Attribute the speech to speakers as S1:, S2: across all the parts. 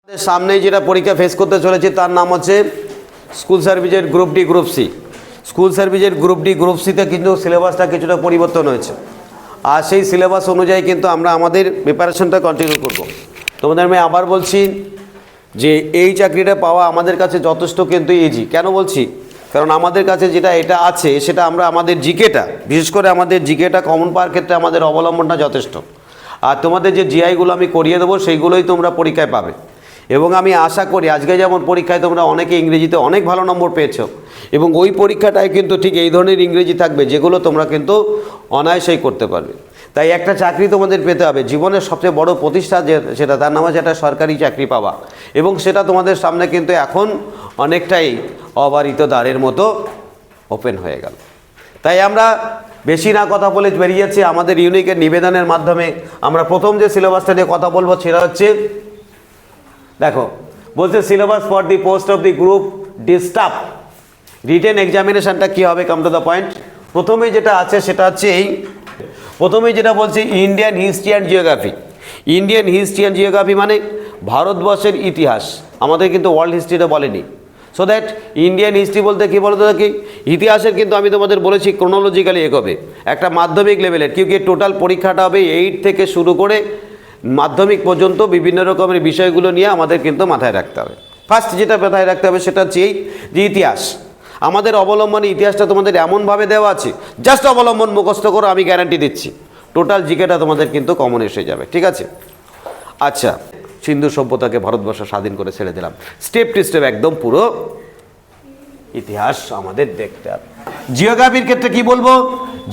S1: সামনে যেটা পরীক্ষা ফেস করতে চলেছে তার নাম হচ্ছে স্কুল সার্ভিসের group D group C. School সার্ভিসের গ্রুপ ডি গ্রুপ সিতে কিন্তু সিলেবাসটা কিছুটা পরিবর্তন হয়েছে, আর সেই সিলেবাস অনুযায়ী কিন্তু আমরা আমাদের প্রিপারেশনটা কন্টিনিউ করব। তোমাদের আমি আবার বলছি যে এই চাকরিটা পাওয়া আমাদের কাছে যথেষ্ট কিন্তু ইজি। কেন বলছি? কারণ আমাদের কাছে যেটা এটা আছে সেটা আমরা আমাদের জিকেটা, বিশেষ করে আমাদের জিকেটা কমন পাওয়ার ক্ষেত্রে আমাদের অবলম্বনটা যথেষ্ট। আর তোমাদের যে জিআইগুলো আমি করিয়ে দেবো সেইগুলোই তোমরা পরীক্ষায় পাবে। এবং আমি আশা করি আজকে যেমন পরীক্ষায় তোমরা অনেকে ইংরেজিতে অনেক ভালো নম্বর পেয়েছো, এবং ওই পরীক্ষাটায় কিন্তু ঠিক এই ধরনের ইংরেজি থাকবে যেগুলো তোমরা কিন্তু অনায়াসেই করতে পারবে। তাই একটা চাকরি তোমাদের পেতে হবে, জীবনের সবচেয়ে বড় প্রতিষ্ঠা যেটা তার নাম হচ্ছে একটা সরকারি চাকরি পাওয়া, এবং সেটা তোমাদের সামনে কিন্তু এখন অনেকটাই অবারিত দ্বারের মতো ওপেন হয়ে গেল। তাই আমরা বেশি না কথা বলে বেরিয়ে যাচ্ছি আমাদের ইউনিকের নিবেদনের মাধ্যমে। আমরা প্রথম যে সিলেবাসটা নিয়ে কথা বলবো সেটা হচ্ছে, দেখো বলছে syllabus for the post of the group D staff written এক্সামিনেশনটা কী হবে, কাম টু দ্য পয়েন্ট। প্রথমেই যেটা আছে সেটা হচ্ছে প্রথমেই যেটা বলছি Indian history and geography. Indian history and geography মানে ভারতবর্ষের ইতিহাস, আমাদের কিন্তু ওয়ার্ল্ড হিস্ট্রিটা বলেনি। সো দ্যাট ইন্ডিয়ান হিস্ট্রি বলতে কী বলতো কি, ইতিহাসের কিন্তু আমি তোমাদের বলেছি ক্রোনোলজিক্যালি এগোবে একটা মাধ্যমিক লেভেলের, কি টোটাল পরীক্ষাটা হবে 8 থেকে শুরু করে মাধ্যমিক পর্যন্ত বিভিন্ন রকমের বিষয়গুলো নিয়ে আমাদের কিন্তু মাথায় রাখতে হবে। ফার্স্ট যেটা মাথায় রাখতে হবে সেটা হচ্ছে যে ইতিহাস, আমাদের অবলম্বনে ইতিহাসটা তোমাদের এমনভাবে দেওয়া আছে, জাস্ট অবলম্বন মুখস্থ করো, আমি গ্যারান্টি দিচ্ছি টোটাল জিকেটা তোমাদের কিন্তু কমন এসে যাবে, ঠিক আছে? আচ্ছা, সিন্ধু সভ্যতাকে ভারতবর্ষ স্বাধীন করে ছেড়ে দিলাম, স্টেপ টু স্টেপ একদম পুরো ইতিহাস আমাদের দেখতে হবে। জিওগ্রাফির ক্ষেত্রে কি বলবো,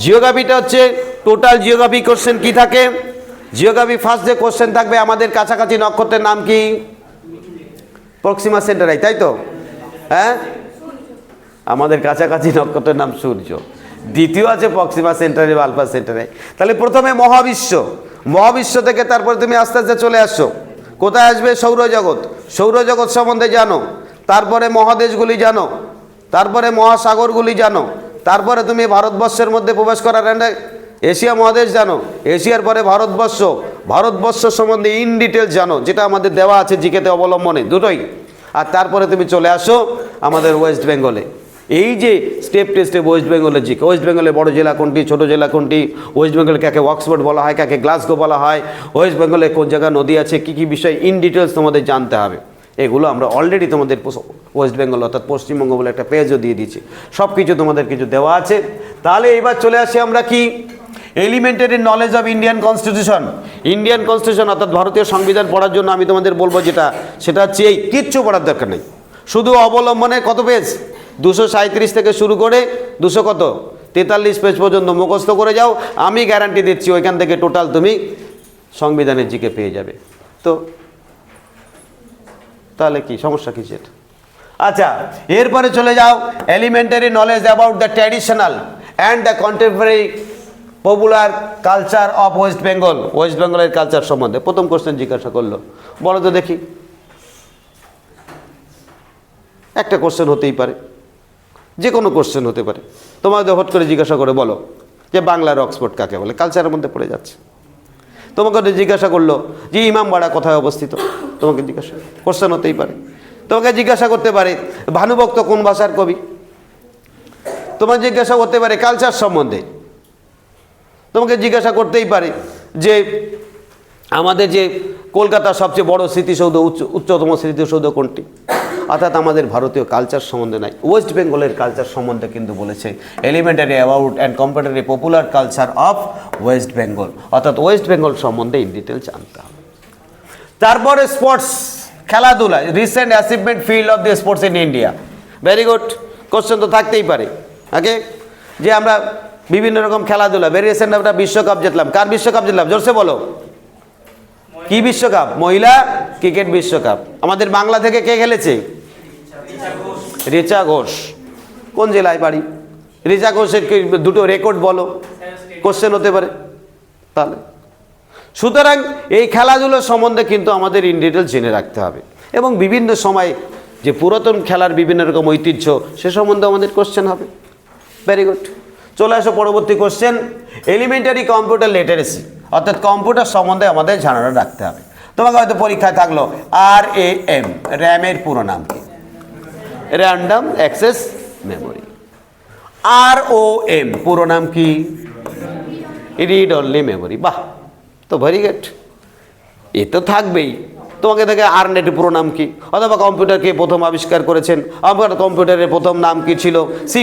S1: জিওগ্রাফিটা হচ্ছে টোটাল জিওগ্রাফি কোশ্চেন কি থাকে। জিওগ্রাফি ফার্স্ট যে কোশ্চেন থাকবে, আমাদের কাছাকাছি নক্ষত্রের নাম কি? প্রক্সিমা সেন্টারাই, তাই তো? হ্যাঁ, আমাদের কাছাকাছি নক্ষত্রের নাম সূর্য। দ্বিতীয় আছে প্রক্সিমা সেন্টারে বা আলফা সেন্টারে। তাহলে প্রথমে মহাবিশ্ব, মহাবিশ্ব থেকে তারপরে তুমি আস্তে আস্তে চলে আসছো কোথায় আসবে? সৌরজগৎ। সৌরজগৎ সম্বন্ধে জানো, তারপরে মহাদেশগুলি জানো, তারপরে মহাসাগরগুলি জানো, তারপরে তুমি ভারতবর্ষের মধ্যে প্রবেশ করার এশিয়া মহাদেশ জানো, এশিয়ার পরে ভারতবর্ষ, ভারতবর্ষ সম্বন্ধে ইন ডিটেলস জানো, যেটা আমাদের দেওয়া আছে জিকেতে অবলম্বনে দুটোই। আর তারপরে তুমি চলে আসো আমাদের ওয়েস্ট বেঙ্গলে। এই যে স্টেপ টু স্টেপ ওয়েস্ট বেঙ্গলের জিকে, ওয়েস্ট বেঙ্গলের বড় জেলা কোনটি, ছোট জেলা কোনটি, ওয়েস্ট বেঙ্গলে কাকে অক্সফোর্ড বলা হয়, কাকে গ্লাসগো বলা হয়, ওয়েস্ট বেঙ্গলে কোন জায়গায় নদী আছে, কী কী বিষয় ইন ডিটেলস তোমাদের জানতে হবে। এগুলো আমরা অলরেডি তোমাদের ওয়েস্ট বেঙ্গল অর্থাৎ পশ্চিমবঙ্গ বলে একটা পেজও দিয়ে দিচ্ছি, সব কিছু তোমাদের কিছু দেওয়া আছে। তাহলে এবার চলে আসি আমরা কি, elementary knowledge of Indian constitution. Indian constitution অর্থাৎ ভারতীয় সংবিধান পড়ার জন্য আমি তোমাদের বলবো সেটা হচ্ছে এই, কিচ্ছু পড়ার দরকার নেই, শুধু অবলম্বনে কত পেজ, 237 থেকে শুরু করে 243 পেজ পর্যন্ত মুখস্থ করে যাও, আমি গ্যারান্টি দিচ্ছি ওইখান থেকে টোটাল তুমি সংবিধানের জিকে পেয়ে যাবে। তো তাহলে কি সমস্যা কি সেটা? আচ্ছা, এরপরে চলে যাও elementary knowledge about the traditional and the contemporary popular culture of West Bengal. West বেঙ্গলের কালচার সম্বন্ধে প্রথম কোশ্চেন জিজ্ঞাসা করলো, বলো তো দেখি। একটা কোশ্চেন হতেই পারে, যে কোনো কোশ্চেন হতে পারে, তোমাকে হট করে জিজ্ঞাসা করে বলো যে বাংলার অক্সফোর্ড কাকে বলে, কালচারের মধ্যে পড়ে যাচ্ছে। তোমাকে জিজ্ঞাসা করলো যে ইমামবাড়া কোথায় অবস্থিত, তোমাকে জিজ্ঞাসা কোশ্চেন হতেই পারে। তোমাকে জিজ্ঞাসা করতে পারে ভানুভক্ত কোন ভাষার কবি, তোমাকে জিজ্ঞাসা করতে পারে কালচার সম্বন্ধে। তোমাকে জিজ্ঞাসা করতেই পারে যে আমাদের যে কলকাতার সবচেয়ে বড় স্মৃতিসৌধ, উচ্চতম স্মৃতিসৌধ কোনটি। অর্থাৎ আমাদের ভারতীয় কালচার সম্বন্ধে নাই, ওয়েস্ট বেঙ্গলের কালচার সম্বন্ধে কিন্তু বলেছে elementary about and comparative popular culture of West Bengal, অর্থাৎ ওয়েস্ট বেঙ্গল সম্বন্ধে ইন ডিটেল জানতে হবে। তারপরে স্পোর্টস, খেলাধুলা, recent achievement field of the sports in India. Very good, question তো থাকতেই পারে আগে, যে আমরা বিভিন্ন রকম খেলাধুলা, ভেরি রিসেন্ট আমরা বিশ্বকাপ জিতলাম। কার বিশ্বকাপ জিতলাম? জোরসে বলো, কি বিশ্বকাপ? মহিলা ক্রিকেট বিশ্বকাপ। আমাদের বাংলা থেকে কে খেলেছে? রিচা ঘোষ। কোন জেলায় বাড়ি? রিচা ঘোষের দুটো রেকর্ড বলো, কোশ্চেন হতে পারে। তাহলে সুতরাং এই খেলাধুলো সম্বন্ধে কিন্তু আমাদের ইন ডিটেল জেনে রাখতে হবে, এবং বিভিন্ন সময় যে পুরাতন খেলার বিভিন্ন রকম ঐতিহ্য সে সম্বন্ধে আমাদের কোশ্চেন হবে। ভেরি গুড, চলে আসো পরবর্তী কোশ্চেন, এলিমেন্টারি কম্পিউটার লিটারেসি, অর্থাৎ কম্পিউটার সম্বন্ধে আমাদের ধারণা রাখতে হবে। তোমাকে হয়তো পরীক্ষায় থাকলো RAM, র্যামের পুরো নাম কি? Random access memory. ROM পুরো নাম কি? Read only memory. বাহ, তো ভেরি গুড, এ তো থাকবেই। তোমাকে দেখে আরনেটের পুরো নাম কি? অথবা কম্পিউটারকে প্রথম আবিষ্কার করেছেন, আমার কম্পিউটারের প্রথম নাম কি ছিল? C++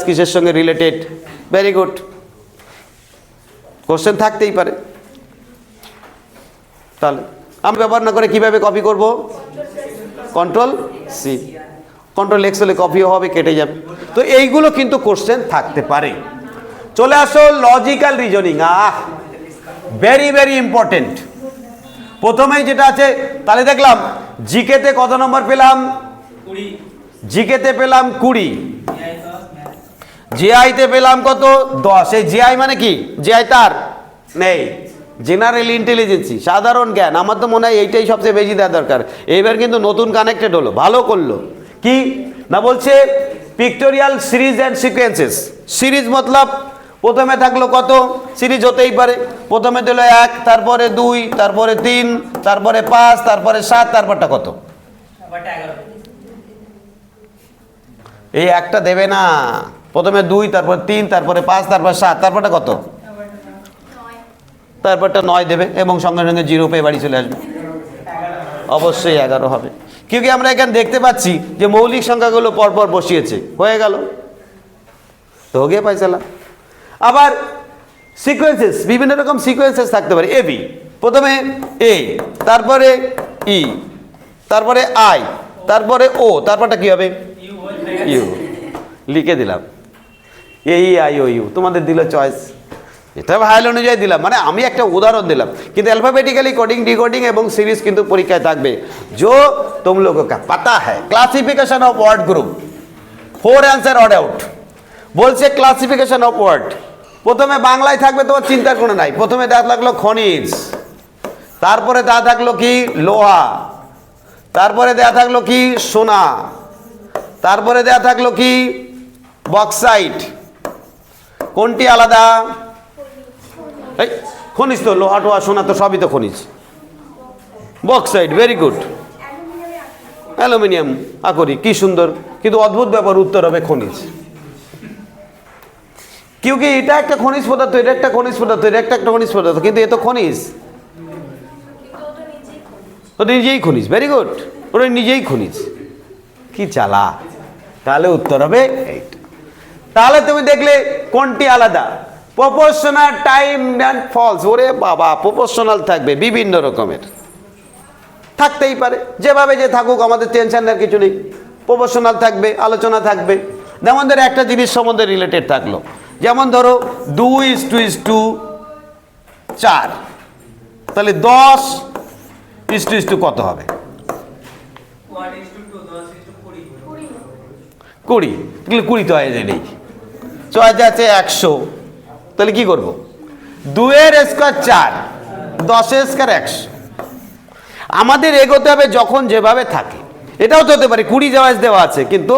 S1: কিসের সঙ্গে রিলেটেড? ভেরি গুড, কোশ্চেন থাকতেই পারে। তাহলে আমি ব্যবহার না করে কিভাবে কপি করব? Ctrl+C, Ctrl+X হলে কপিও হবে, কেটে যাবে। তো এইগুলো কিন্তু কোশ্চেন থাকতে পারে। চলে আসো logical reasoning. Very very important. প্রথমেই যেটা আছে, তাহলে দেখলাম জিকেতে কত নম্বর পেলাম? 20। জিকেতে পেলাম 20, জিআইতে পেলাম কত? 10। এই জিআই মানে কি? জিআই তার নেই, জেনারেল ইন্টেলিজেন্সি, সাধারণ জ্ঞান। আমার তো মনে হয় এইটাই সবচেয়ে বেশি দেওয়া দরকার। এইবার কিন্তু নতুন কানেক্টেড হলো, ভালো করলো। কি না বলছে? Pictorial series and sequences. Series মতলব প্রথমে থাকলো কত? সিরিজ হতেই পারে, প্রথমে দিল 1, তারপরে 2, তারপরে 3, তারপরে 5, তারপরে 7, তারপরটা কত? এই একটা দেবে না, প্রথমে 2, তারপর 3, তারপরে 5, তারপর 7, তারপরটা কত? তারপরটা 9 দেবে এবং সঙ্গে সঙ্গে 0 পেয়ে বাড়ি চলে আসবে। অবশ্যই 11 হবে, কিন্তু আমরা এখানে দেখতে পাচ্ছি যে মৌলিক সংখ্যাগুলো পরপর বসিয়েছে, হয়ে গেল, তো গিয়ে পাইছিলাম। আবার সিকোয়েন্সেস, বিভিন্ন রকম সিকোয়েন্সেস থাকতে পারে। এবি, প্রথমে এ, তারপরে ই, তারপরে আই, তারপরে ও, তারপরটা কি হবে? ইউ। লিখে দিলাম AEIOU, তোমাদের দিল চয়েস, এটা ভাইল অনুযায়ী দিলাম, মানে আমি একটা উদাহরণ দিলাম। কিন্তু অ্যালফাবেটিক্যালি কোডিং, ডিকোডিং এবং সিরিজ কিন্তু পরীক্ষায় থাকবে। जो तुम लोगों का पता है classification of word group, 4 answer odd out. বলছে ক্লাসিফিকেশন অফ ওয়ার্ড, প্রথমে বাংলায় থাকবে, তোমার চিন্তার কোনো নাই। প্রথমে দেওয়া থাকলো খনিজ, তারপরে দেওয়া থাকলো কি? লোহা, তারপরে দেওয়া থাকলো কি? সোনা, তারপরে দেওয়া থাকলো কি? বক্সাইট। কোনটি আলাদা? এই খনিজ তো, লোহা টোহা সোনা তো সবই তো খনিজ। Bauxite, very good. অ্যালুমিনিয়াম, আকরি, কি সুন্দর, কিন্তু অদ্ভুত ব্যাপার, উত্তর হবে খনিজ। क्योंकि এটা একটা খনিজ পদার্থ, এটা একটা খনিজ পদার্থ, এটা একটা খনিজ পদার্থ, কিন্তু এ তো খনিজ, ওটা নিজেই খনিজ। ভেরি গুড, ওটা নিজেই খনিজ। কি চালা, তাহলে উত্তর হবে এইটা। তাহলে তুমি দেখলে কোনটি আলাদা? Proportional, time and falls. ওরে বাবা, প্রপোর্শনাল থাকবে, বিভিন্ন রকমের থাকতেই পারে, যেভাবে যে থাকুক, আমাদের টেনশন নেওয়ার কিছু নেই। প্রপোর্শনাল থাকবে, আলোচনা থাকবে। যেমন ধরো একটা জিনিস সম্বন্ধে রিলেটেড থাকলো, যেমন ধরো 2:4, তাহলে 10:2 কত হবে? 20। 20 তো নেই, চয়েস আছে 100, তাহলে কি করবো? 2-এর স্কোয়ার 4, 10-এর স্কোয়ার 100। আমাদের এগোতে হবে যখন যেভাবে থাকে। এটাও তো হতে পারে 20 চয়েস দেওয়া আছে কিন্তু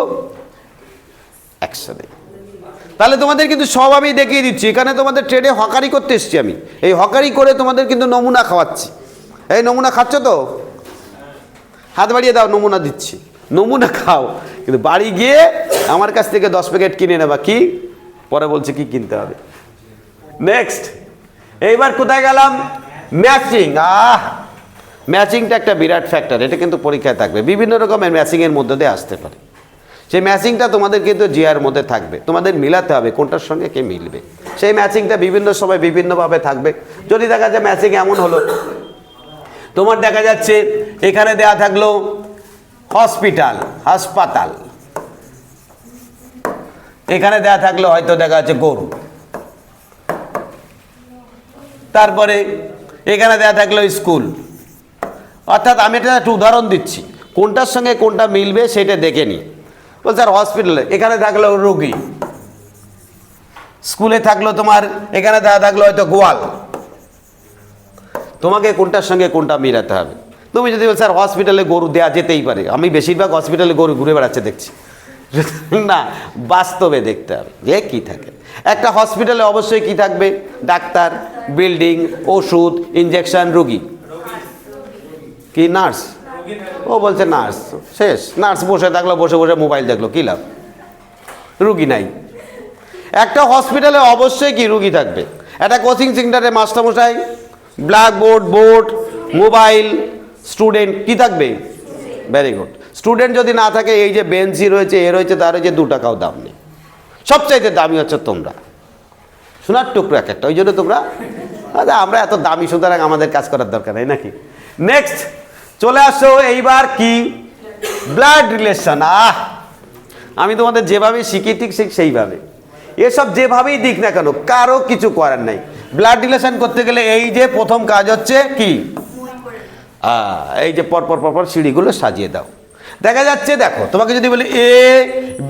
S1: 100 নেই। তাহলে তোমাদের কিন্তু সব আমি দেখিয়ে দিচ্ছি। এখানে তোমাদের ট্রেডে হকারি করতে এসছি আমি, এই হকারি করে তোমাদের কিন্তু নমুনা খাওয়াচ্ছি। এই নমুনা খাচ্ছ তো? হাত বাড়িয়ে দাও, নমুনা দিচ্ছি, নমুনা খাও। কিন্তু বাড়ি গিয়ে আমার কাছ থেকে 10 প্যাকেট কিনে নেবা। কি পরে বলছে কি কিনতে হবে। নেক্সট, এইবার কোথায় গেলাম? ম্যাচিং। ম্যাচিংটা একটা বিরাট ফ্যাক্টর, এটা কিন্তু পরীক্ষায় থাকবে। বিভিন্ন রকমের ম্যাচিংয়ের মধ্যে দিয়ে আসতে পারে। সেই ম্যাচিংটা তোমাদের কিন্তু জিআর মধ্যে থাকবে, তোমাদের মিলাতে হবে কোনটার সঙ্গে কে মিলবে। সেই ম্যাচিংটা বিভিন্ন সময় বিভিন্নভাবে থাকবে। যদি দেখা যায় ম্যাচিং এমন হলো, তোমার দেখা যাচ্ছে এখানে দেয়া থাকলো হসপিটাল, হাসপাতাল, এখানে দেয়া থাকলো হয়তো দেখা যাচ্ছে গরু, তারপরে এখানে দেয়া থাকলো স্কুল। অর্থাৎ আমি এটা একটা উদাহরণ দিচ্ছি, কোনটার সঙ্গে কোনটা মিলবে সেটা দেখে নিই। বলছে আর হসপিটালে এখানে থাকলো রোগী, স্কুলে থাকলো তোমার, এখানে দেওয়া থাকলো হয়তো গোয়াল। তোমাকে কোনটার সঙ্গে কোনটা মিলাতে হবে। তুমি যদি বল স্যার হসপিটালে গরু দেওয়া যেতেই পারে, আমি বেশিরভাগ হসপিটালে গরু ঘুরে বেড়াচ্ছে দেখছি, না বাস্তবে দেখতে হবে যে কী থাকে। একটা হসপিটালে অবশ্যই কি থাকবে? ডাক্তার, বিল্ডিং, ওষুধ, ইনজেকশন, রুগী। কি নার্স? ও বলছে নার্স, শেষ। নার্স বসে থাকলো, বসে বসে মোবাইল দেখলো, কী লাভ? রুগী নাই। একটা হসপিটালে অবশ্যই কি রুগী থাকবে। একটা কোচিং সেন্টারে মাস্টারমশাই, ব্ল্যাকবোর্ড, বোর্ড, মোবাইল, স্টুডেন্ট কি থাকবে? Very good. স্টুডেন্ট যদি না থাকে, এই যে বেঞ্চি রয়েছে, এ রয়েছে, তার রয়েছে, 2 টাকাও দাম নেই। সবচাইতে দামি হচ্ছে তোমরা, সোনার টুকরো এক একটা। ওই জন্য তোমরা, আচ্ছা আমরা এত দামি, সুতরাং আমাদের কাজ করার দরকার নেই নাকি? নেক্সট চলে আসো, এইবার কি? Blood relation. আমি তোমাদের যেভাবে শিখি ঠিক সেইভাবে, এসব যেভাবেই দিক না কেন, কারো কিছু করার নাই। ব্লাড রিলেশন করতে গেলে এই যে প্রথম কাজ হচ্ছে কি, এই যে পরপর পরপর সিঁড়িগুলো সাজিয়ে দাও। দেখা যাচ্ছে, দেখো তোমাকে যদি বলি এ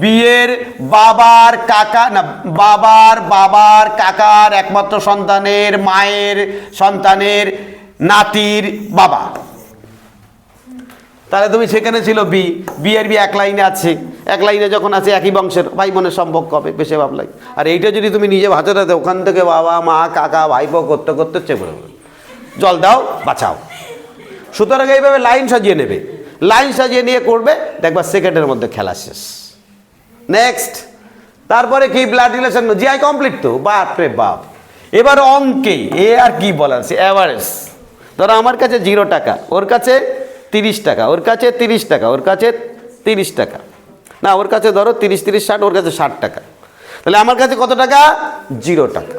S1: বি এর বাবার কাকা, না বাবার বাবার কাকার একমাত্র সন্তানের মায়ের সন্তানের নাতির বাবা, তাহলে তুমি সেখানে ছিল বি, বি এর বি এক লাইনে আছে, এক লাইনে যখন আছে একই বংশের ভাই বোনের সম্পর্ক হবে, বেশি ভাবলাই। আর এইটা যদি তুমি নিজে ভাষাটাতে ওখান থেকে বাবা মা কাকা ভাইপো করতে করতে চেপে জল দাও বাঁচাও। সুতরাং এইভাবে লাইন সাজিয়ে নেবে, লাইন সাজিয়ে নিয়ে করবে, দেখবা সেকেন্ডের মধ্যে খেলা শেষ। নেক্সট, তারপরে কি? ব্লাড রিলেশন জিআই কমপ্লিট তো, বাপ রে বাপ। এবার অঙ্কে এ আর কি বলার, সে অ্যাভারেজ। ধরো আমার কাছে 0 টাকা, ওর কাছে 30 টাকা, ওর কাছে 30 টাকা, ওর কাছে 30 টাকা, না ওর কাছে ধরো 30 30 60, ওর কাছে 60 টাকা। তাহলে আমার কাছে কত টাকা? 0 টাকা।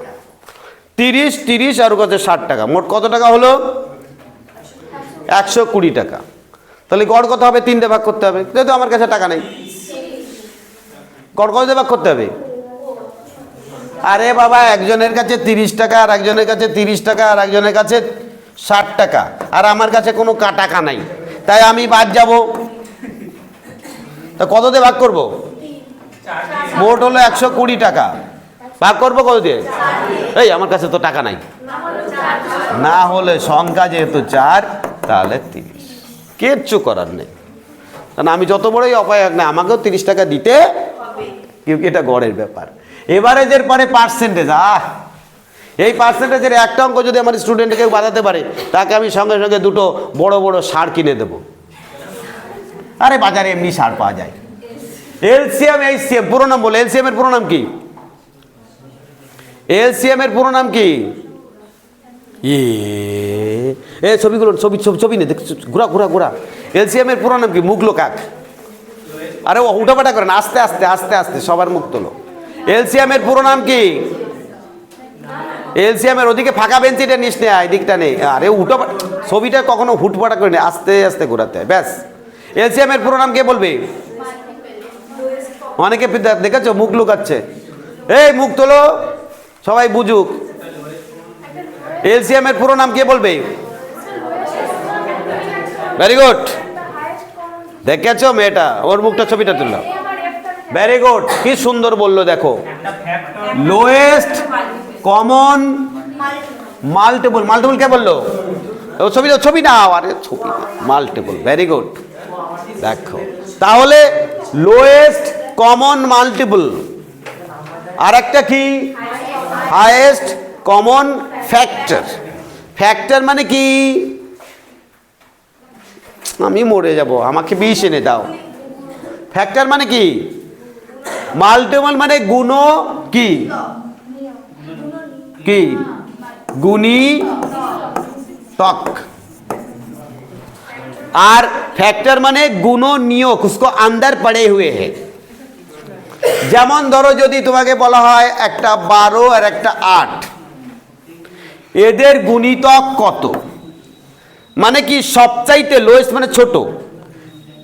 S1: 30 30 আর ওর কাছে 60 টাকা, মোট কত টাকা হলো? 120 টাকা। তাহলে গড় কত হবে? 3 ভাগ করতে হবে, যেহেতু আমার কাছে টাকা নেই। গড় কত ভাগ করতে হবে? আরে বাবা, একজনের কাছে 30 টাকা, আর একজনের কাছে 30 টাকা, আর একজনের কাছে 60 টাকা, আর আমার কাছে কোনো টাকা নাই, তাই আমি বাদ যাব। তা কত দিয়ে ভাগ করব? মোট হলো 120 টাকা, ভাগ করবো কত দিয়ে? এই আমার কাছে তো টাকা নাই, না হলে সংখ্যা যেহেতু 4, তাহলে 30, কিচ্ছু করার নেই। কারণ আমি যত বড়ই অপায়ক না, আমাকেও 30 টাকা দিতে, কেউ কি, এটা গড়ের ব্যাপার। এভারেজের পরে পার্সেন্টেজ। এই পার্সেন্টেজের একটা অঙ্ক যদি আমার স্টুডেন্টকে কেউ বাজাতে পারে, তাকে আমি সঙ্গে সঙ্গে 2 বড় বড় সার কিনে দেব। আরে বাজারে এমনি সার পাওয়া যায়। এলসিএম এইচসিএম পুরো নাম বলে, এলসিএম এর পুরো নাম কি? এলসিএম এর পুরো নাম কি? এ ছবিগুলো, ছবি নেই, দেখ ঘোরা ঘোরা ঘোরা। এলসিএম এর পুরো নাম কি? মুখ লোকাক। আরে ও উঠাপাটা করেন, আস্তে আস্তে আস্তে আস্তে, সবার মুখ তোলো। এলসিএম এর পুরো নাম কি? এলসিএম এর ওদিকে ফাঁকা বেঞ্চিটা নিস নে, এদিকটা নেই। আরে উঠাপাটা, ছবিটা কখনো হুটপাটা করে নে, আস্তে আস্তে ঘোরাতে হয়, ব্যাস। এলসিএম এর পুরো নাম কে বলবে? অনেকে দেখেছো মুখ লুকাচ্ছে, এই মুখ তোলো, সবাই বুঝুক। এলসিএম এর পুরো নাম কে বলবে? ভেরি গুড, দেখেছো মেয়েটা, ওর মুখটা ছবিটা তুললো, ভেরি গুড, কি সুন্দর বললো। দেখো, লোয়েস্ট কমন মাল্টিপল, মাল্টিপল কে বললো? ও ছবি না, আরে ছবি মাল্টিপল, ভেরি গুড। দেখো তাহলে লোয়েস্ট কমন মাল্টিপল, আর একটা কি? Highest common factor. ফ্যাক্টর মানে কি? আমি মরে যাব, আমাকে 20 এনে দাও। ফ্যাক্টর মানে কি? মাল্টিপল মানে গুণ, কি কি? গুণিতক। আর ফ্যাক্টর মানে গুণনীয়ক, उसको अंदर पड़े हुए हैं। যেমন ধরো যদি তোমাকে বলা হয় একটা 12 আর একটা 8, এদের গুণিতক কত? মানে কি সবচাইতে লোয়েস্ট মানে ছোট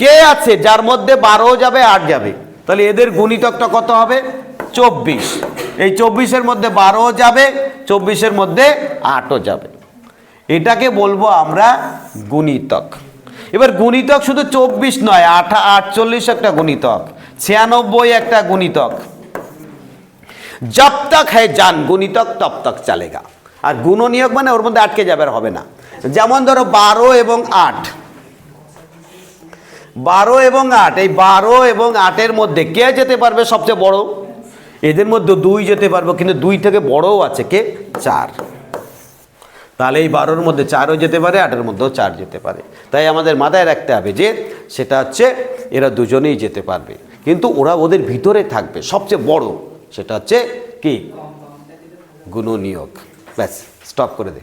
S1: কে আছে যার মধ্যে 12 যাবে 8 যাবে, তাহলে এদের গুণিতকটা কত হবে? 24। এই 24-এর মধ্যে 12 যাবে, 24-এর মধ্যে 8ও যাবে, এটাকে বলবো আমরা গুণিতক। এবার গুণিতক শুধু 24 নয়, 48 একটা গুণিতক, 96 একটা গুণিতক। जब तक है जान গুণিতক तब तक चलेगा। আর গুণনীয়ক মানে ওর মধ্যে আটকে যাবে, আর হবে না। যেমন ধরো 12 এবং 8, 12 এবং 8, এই 12 এবং 8-এর মধ্যে কে যেতে পারবে সবচেয়ে বড়? এদের মধ্যে 2 যেতে পারবে, কিন্তু 2 থেকে বড়ও আছে কে? 4। তাহলে এই 12-র মধ্যে 4ও যেতে পারে, 8-এর মধ্যেও 4 যেতে পারে। তাই আমাদের মাথায় রাখতে হবে যে সেটা হচ্ছে এরা দুজনেই যেতে পারবে, কিন্তু ওরা ওদের ভিতরে থাকবে। সবচেয়ে বড় সেটা হচ্ছে কি গুণনীয়ক। ব্যাস, স্টপ করে দে।